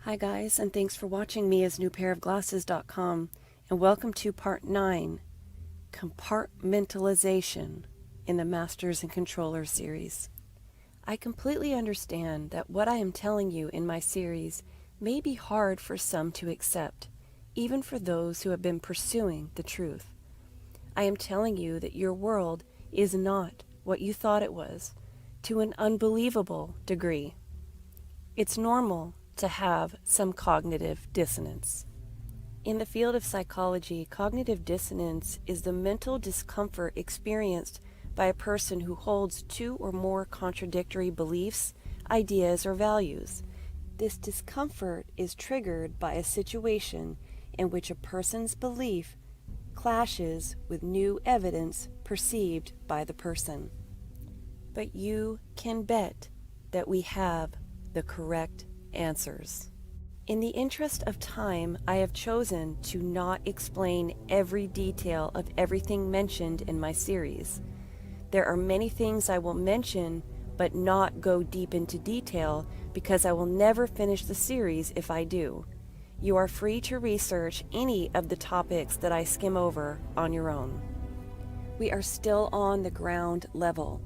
Hi guys, and thanks for watching me as newpairofglasses.com, and welcome to part 9, Compartmentalization, in the Masters and Controllers series. I completely understand that what I am telling you in my series may be hard for some to accept, even for those who have been pursuing the truth. I am telling you that your world is not what you thought it was, to an unbelievable degree. It's normal to have some cognitive dissonance. In the field of psychology, cognitive dissonance is the mental discomfort experienced by a person who holds two or more contradictory beliefs, ideas, or values. This discomfort is triggered by a situation in which a person's belief clashes with new evidence perceived by the person. But you can bet that we have the correct answers. In the interest of time, I have chosen to not explain every detail of everything mentioned in my series. There are many things I will mention, but not go deep into detail because I will never finish the series if I do. You are free to research any of the topics that I skim over on your own. We are still on the ground level.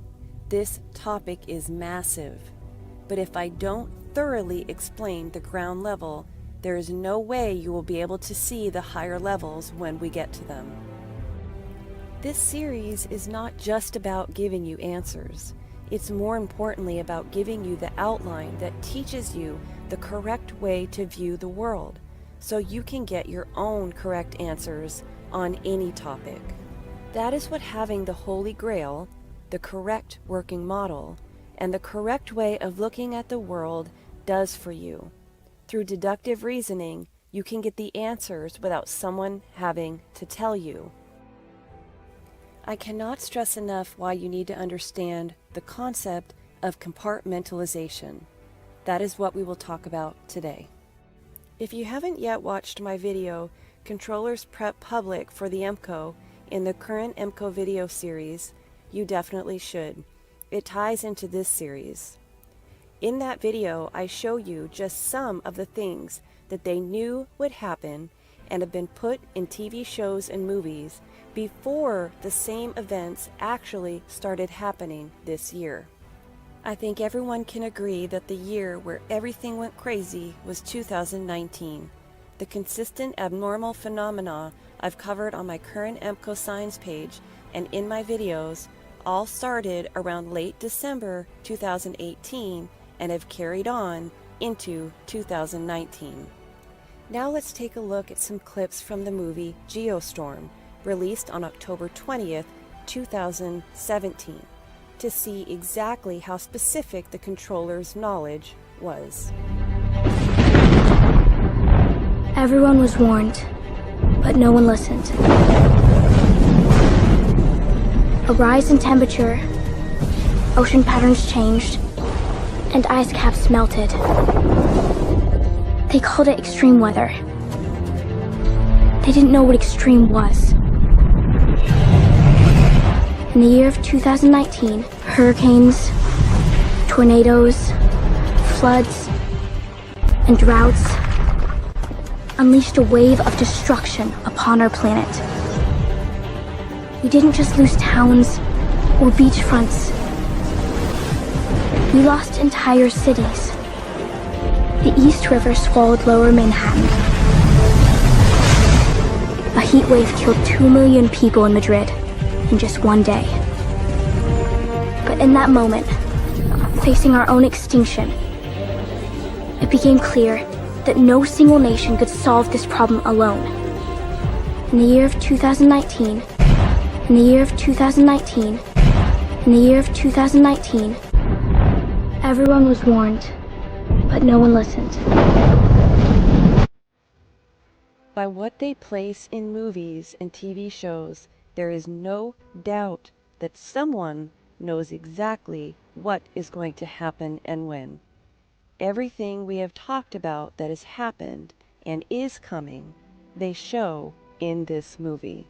This topic is massive, but if I don't thoroughly explain the ground level, there is no way you will be able to see the higher levels when we get to them. This series is not just about giving you answers. It's more importantly about giving you the outline that teaches you the correct way to view the world, so you can get your own correct answers on any topic. That is what having the Holy Grail, the correct working model, and the correct way of looking at the world does for you. Through deductive reasoning, you can get the answers without someone having to tell you. I cannot stress enough why you need to understand the concept of compartmentalization. That is what we will talk about today. If you haven't yet watched my video, Controllers Prep Public for the EMCO, in the current EMCO video series, you definitely should. It ties into this series. In that video, I show you just some of the things that they knew would happen and have been put in TV shows and movies before the same events actually started happening this year. I think everyone can agree that the year where everything went crazy was 2019. The consistent abnormal phenomena I've covered on my current EMCO Signs page and in my videos all started around late December 2018 and have carried on into 2019. Now let's take a look at some clips from the movie Geostorm, released on October 20th, 2017, to see exactly how specific the controller's knowledge was. Everyone was warned, but no one listened. A rise in temperature, ocean patterns changed, and ice caps melted. They called it extreme weather. They didn't know what extreme was. In the year of 2019, hurricanes, tornadoes, floods, and droughts unleashed a wave of destruction upon our planet. We didn't just lose towns or beachfronts. We lost entire cities. The East River swallowed Lower Manhattan. A heat wave killed 2 million people in Madrid in just one day. But in that moment, facing our own extinction, it became clear that no single nation could solve this problem alone. In the year of 2019, in the year of 2019, in the year of 2019, everyone was warned, but no one listened. By what they place in movies and TV shows, there is no doubt that someone knows exactly what is going to happen and when. Everything we have talked about that has happened and is coming, they show in this movie.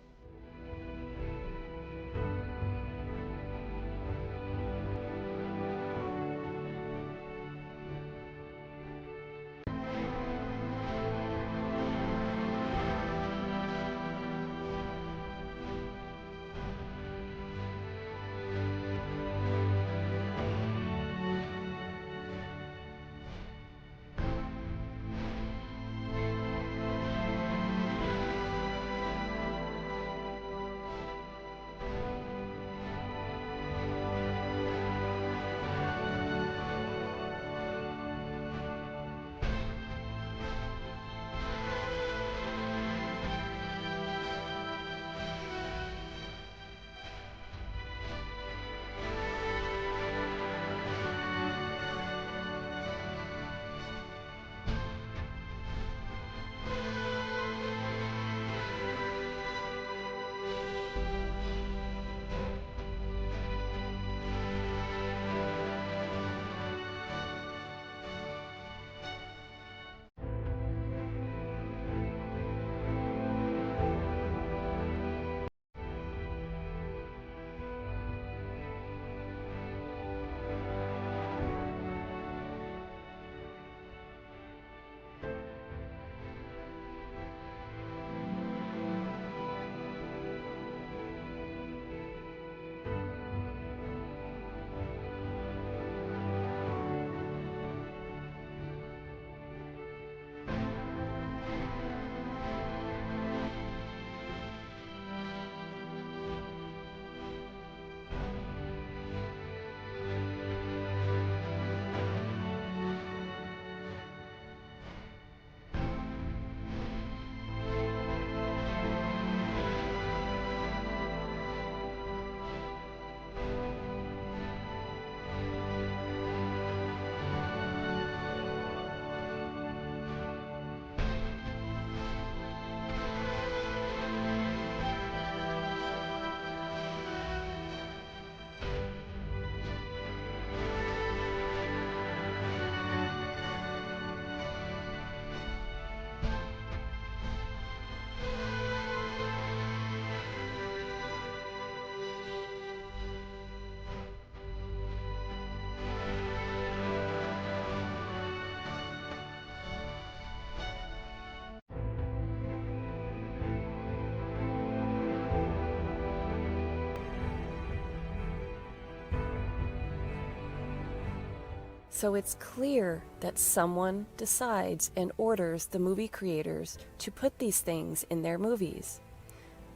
So it's clear that someone decides and orders the movie creators to put these things in their movies.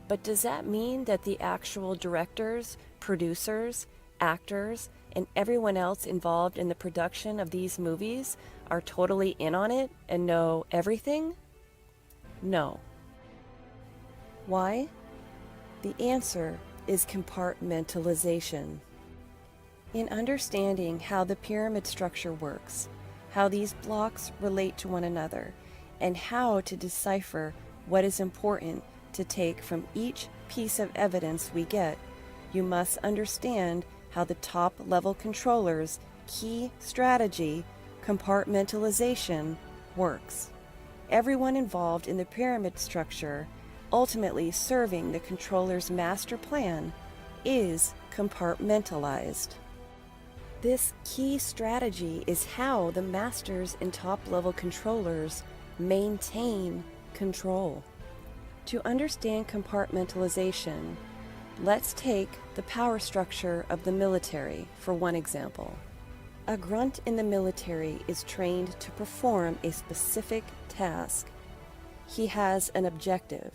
But does that mean that the actual directors, producers, actors, and everyone else involved in the production of these movies are totally in on it and know everything? No. Why? The answer is compartmentalization. In understanding how the pyramid structure works, how these blocks relate to one another, and how to decipher what is important to take from each piece of evidence we get, you must understand how the top-level controller's key strategy, compartmentalization, works. Everyone involved in the pyramid structure, ultimately serving the controller's master plan, is compartmentalized. This key strategy is how the masters and top-level controllers maintain control. To understand compartmentalization, let's take the power structure of the military for one example. A grunt in the military is trained to perform a specific task. He has an objective.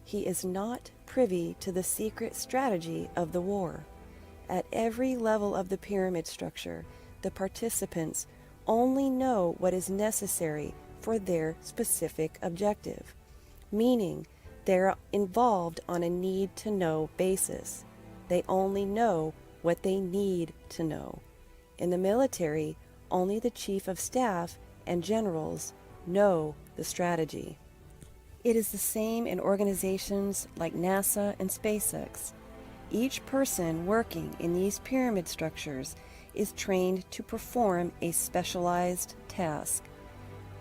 He is not privy to the secret strategy of the war. At every level of the pyramid structure, the participants only know what is necessary for their specific objective, meaning they're involved on a need-to-know basis. They only know what they need to know. In the military, only the chief of staff and generals know the strategy. It is the same in organizations like NASA and SpaceX. Each person working in these pyramid structures is trained to perform a specialized task.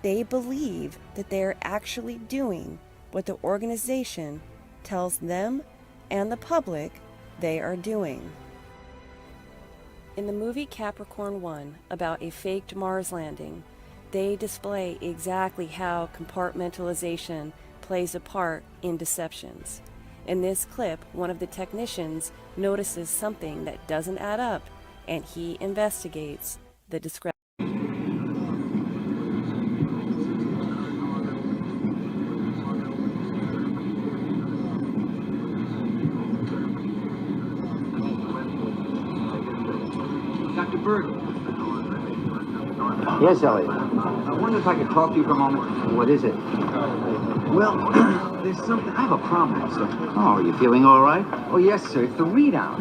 They believe that they are actually doing what the organization tells them and the public they are doing. In the movie Capricorn 1 about a faked Mars landing, they display exactly how compartmentalization plays a part in deceptions. In this clip, one of the technicians notices something that doesn't add up, and he investigates the discrepancy. Dr. Berg. Yes, Elliot. I wonder if I could talk to you for a moment. What is it? Well, there's something. I have a problem, sir. Oh, are you feeling all right? Oh, yes, sir. It's the readout.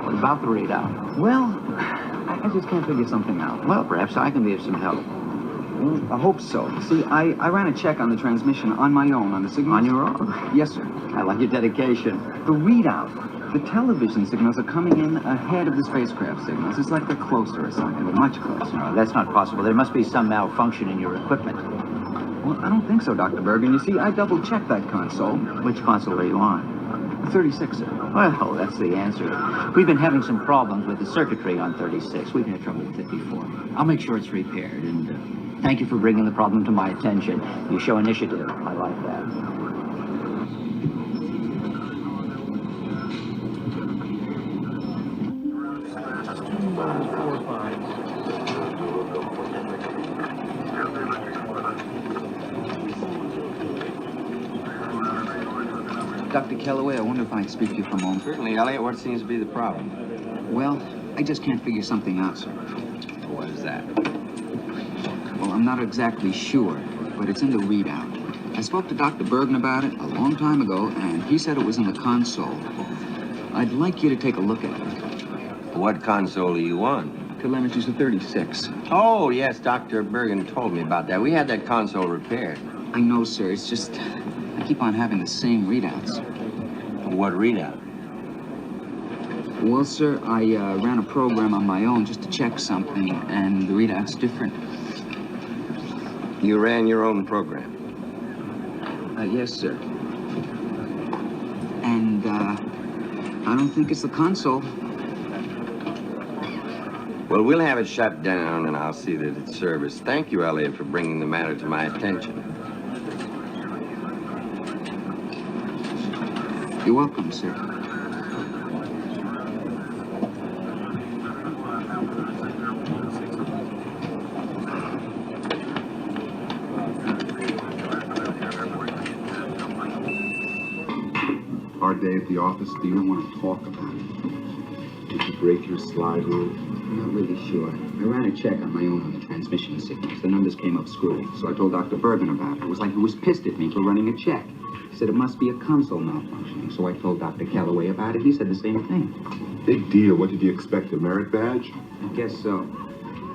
What about the readout? Well, I just can't figure something out. Well, perhaps I can be of some help. Well, I hope so. See, I ran a check on the transmission on my own on the signal. On your own? Yes, sir. I like your dedication. The readout. The television signals are coming in ahead of the spacecraft signals. It's like they're closer or something. They're much closer. No, that's not possible. There must be some malfunction in your equipment. Well, I don't think so, Dr. Bergen. You see, I double-checked that console. Which console are you on? 36, sir. Well, that's the answer. We've been having some problems with the circuitry on 36. We've had trouble with it before. I'll make sure it's repaired, and thank you for bringing the problem to my attention. You show initiative. I like that. Dr. Kellaway, I wonder if I can speak to you for a moment. Certainly, Elliot. What seems to be the problem? Well, I just can't figure something out, sir. What is that? Well, I'm not exactly sure, but it's in the readout. I spoke to Dr. Bergen about it a long time ago, and he said it was in the console. I'd like you to take a look at it. What console are you on? Telemetry's a 36. Oh, yes, Dr. Bergen told me about that. We had that console repaired. I know, sir. It's just I keep on having the same readouts. What readout? Well, sir, I ran a program on my own just to check something, and the readout's different. You ran your own program? Yes, sir. And, I don't think it's the console. Well, we'll have it shut down, and I'll see that it's serviced. Thank you, Elliot, for bringing the matter to my attention. You're welcome, sir. hard day at the office? Do you don't want to talk about it? Did you break your slide rule? I'm not really sure. I ran a check on my own on the transmission signals. The numbers came up screwy, so I told Dr. Bergen about it. It was like he was pissed at me for running a check. He said it must be a console malfunctioning, so I told Dr. Calloway about it. He said the same thing. Big deal. What did you expect, a merit badge? I guess so.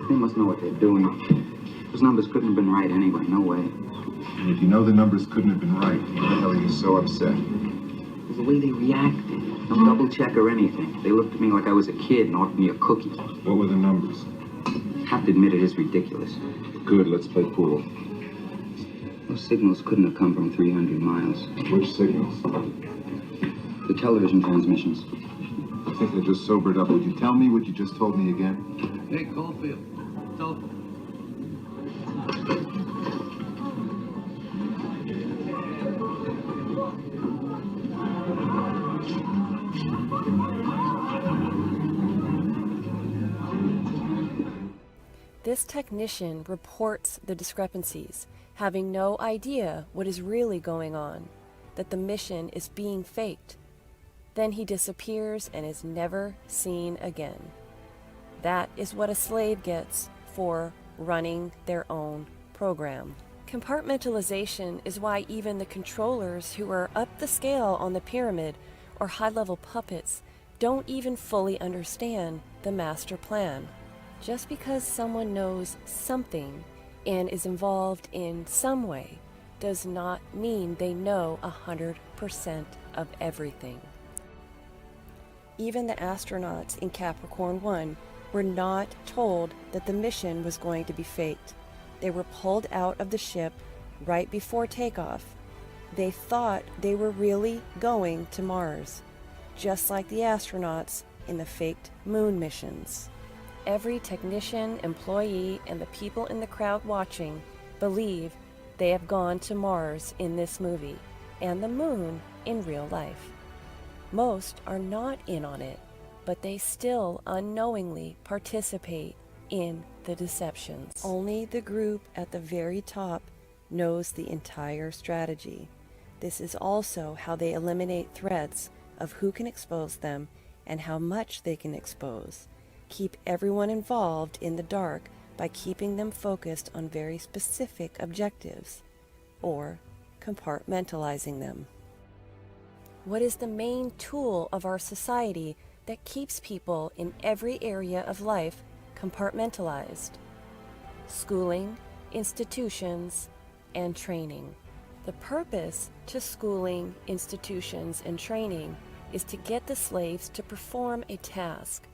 They must know what they're doing. Those numbers couldn't have been right anyway. No way. And if you know the numbers couldn't have been right, why the hell are you so upset? It was the way they reacted. No double check or anything. They looked at me like I was a kid and offered me a cookie. What were the numbers? Have to admit it is ridiculous. Good, let's play pool. Those signals couldn't have come from 300 miles. Which signals? The television transmissions. I think I just sobered up. Would you tell me what you just told me again? Hey, Caulfield. Telephone. This technician reports the discrepancies, having no idea what is really going on, that the mission is being faked. Then he disappears and is never seen again. That is what a slave gets for running their own program. Compartmentalization is why even the controllers who are up the scale on the pyramid or high-level puppets don't even fully understand the master plan. Just because someone knows something and is involved in some way does not mean they know 100% of everything. Even the astronauts in Capricorn 1 were not told that the mission was going to be faked. They were pulled out of the ship right before takeoff. They thought they were really going to Mars, just like the astronauts in the faked moon missions. Every technician, employee, and the people in the crowd watching believe they have gone to Mars in this movie, and the moon in real life. Most are not in on it, but they still unknowingly participate in the deceptions. Only the group at the very top knows the entire strategy. This is also how they eliminate threats of who can expose them and how much they can expose. Keep everyone involved in the dark by keeping them focused on very specific objectives, or compartmentalizing them. What is the main tool of our society that keeps people in every area of life compartmentalized? Schooling, institutions, and training. The purpose to schooling, institutions, and training is to get the slaves to perform a task.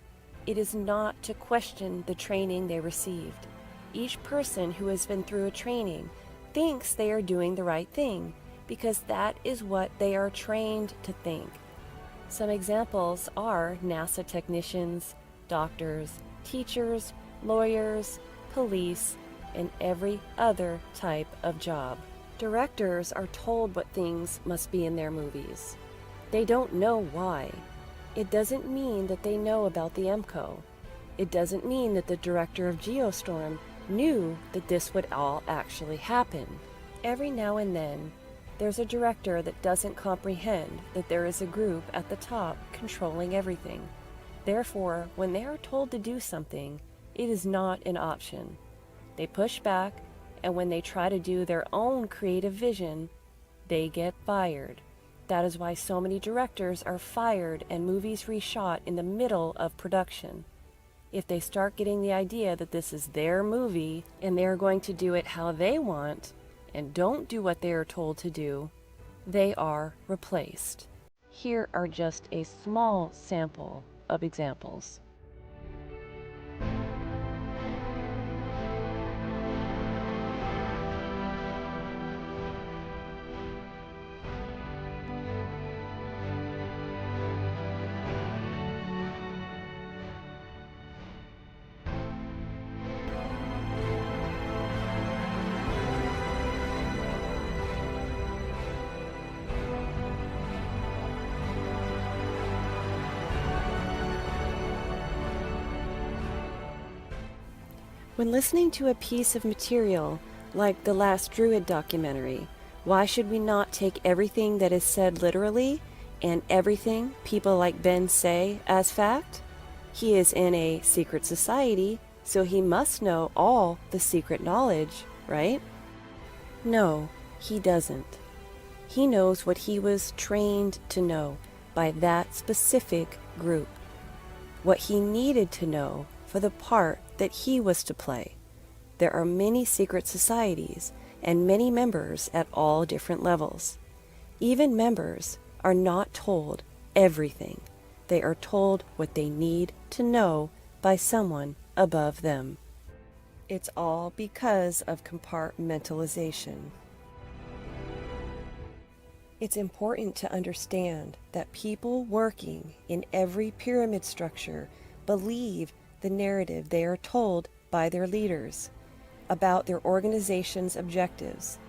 It is not to question the training they received. Each person who has been through a training thinks they are doing the right thing because that is what they are trained to think. Some examples are NASA technicians, doctors, teachers, lawyers, police, and every other type of job. Directors are told what things must be in their movies. They don't know why. It doesn't mean that they know about the MCO. It doesn't mean that the director of Geostorm knew that this would all actually happen. Every now and then, there's a director that doesn't comprehend that there is a group at the top controlling everything. Therefore, when they are told to do something, it is not an option. They push back, and when they try to do their own creative vision, they get fired. That is why so many directors are fired and movies reshot in the middle of production. If they start getting the idea that this is their movie and they are going to do it how they want and don't do what they are told to do, they are replaced. Here are just a small sample of examples. When listening to a piece of material like the Last Druid documentary, why should we not take everything that is said literally And everything people like Ben say as fact? He is in a secret society, so he must know all the secret knowledge, right? No, he doesn't. He knows what he was trained to know by that specific group, what he needed to know for the part that he was to play. There are many secret societies and many members at all different levels. Even members are not told everything. They are told what they need to know by someone above them. It's all because of compartmentalization. It's important to understand that people working in every pyramid structure believe the narrative they are told by their leaders about their organization's objectives.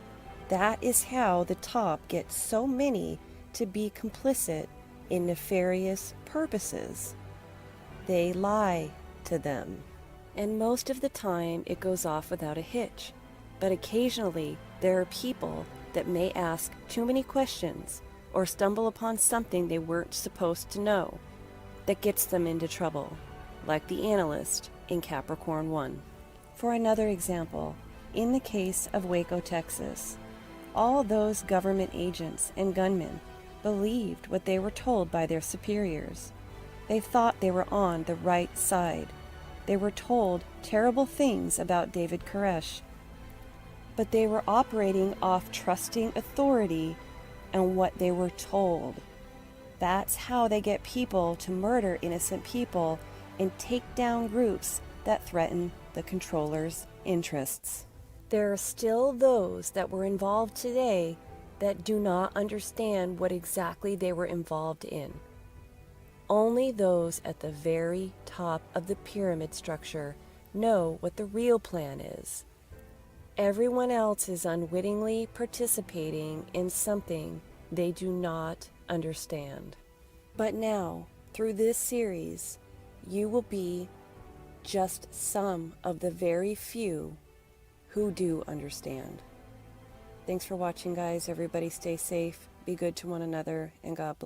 That is how the top gets so many to be complicit in nefarious purposes. They lie to them. And most of the time it goes off without a hitch. But occasionally there are people that may ask too many questions or stumble upon something they weren't supposed to know that gets them into trouble, like the analyst in Capricorn 1. For another example, in the case of Waco, Texas, all those government agents and gunmen believed what they were told by their superiors. They thought they were on the right side. They were told terrible things about David Koresh, but they were operating off trusting authority and what they were told. That's how they get people to murder innocent people and take down groups that threaten the controller's interests. There are still those that were involved today that do not understand what exactly they were involved in. Only those at the very top of the pyramid structure know what the real plan is. Everyone else is unwittingly participating in something they do not understand. But now, through this series, you will be just some of the very few who do understand. Thanks for watching, guys. Everybody stay safe, be good to one another, and God bless.